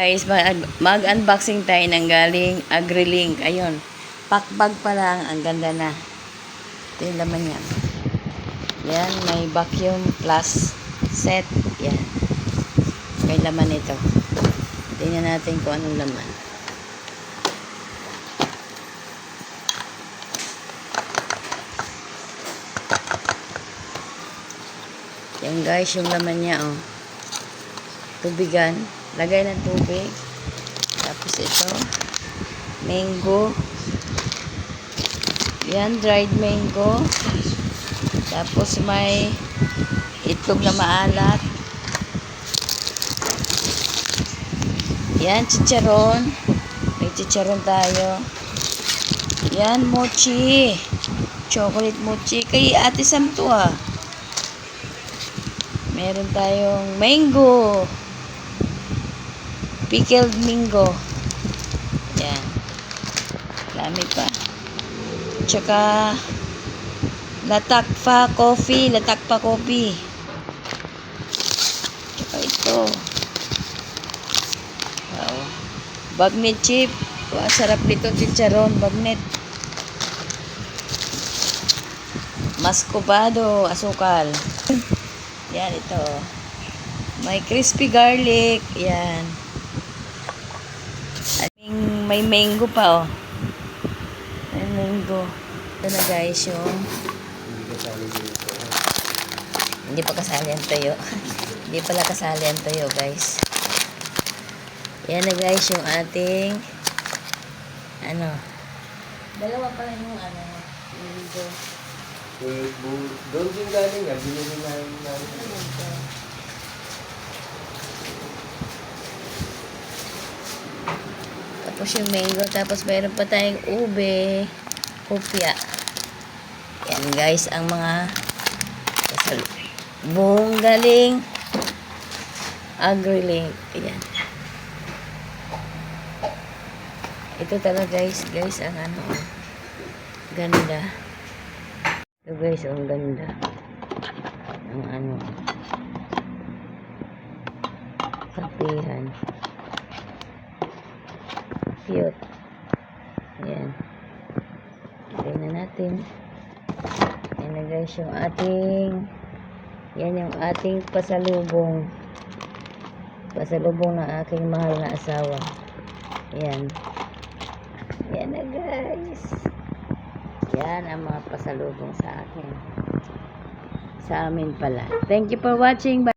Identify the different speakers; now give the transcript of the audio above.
Speaker 1: Guys, mag-unboxing tayo ng galing AgriLink. Ayun, packbag pa lang, ang ganda na. Ito yung laman niya. Yan, may vacuum plus set. Yan. May laman ito. Tingnan natin kung anong laman. Yan guys, yung laman niya, oh. Tubigan. Lagay ng tubig. Tapos ito, mango. Yan, dried mango. Tapos may itlog na maalat. Yan, chicharon. May chicharon tayo. Yan, mochi. Chocolate mochi. Kay Ate Sam to, ah. Meron tayong mango. Pickled mango. Yan. Dami pa. Tsaka latakpa coffee. Latakpa coffee. Tsaka ito. Wow. Bagnet chip. Wow, sarap nito. Chicharon. Bagnet. Mascobado. Asukal. Yan, ito. May crispy garlic. Yan. May mango pa, oh. May mango. Ito na guys, yung hindi pa kasali ang tuyo. Hindi pala kasali ang tuyo, guys. Yan na guys, yung ating dalawa pala yung mango.
Speaker 2: Doon din galing nga, binili namin.
Speaker 1: Tapos yung mango, tapos mayroon pa tayong ube, kopya. Yan guys, ang mga buong galing AgriLink. Yan. Ito talaga guys, ang ganda. Ito guys, ang ganda. Ang kapihan. Cute. Ayan. Lagay na natin. Ayan na guys yung ating pasalubong. Pasalubong ng aking mahal na asawa. Ayan. Ayan na guys. Yan ang mga pasalubong sa akin. Sa amin pala. Thank you for watching. Bye.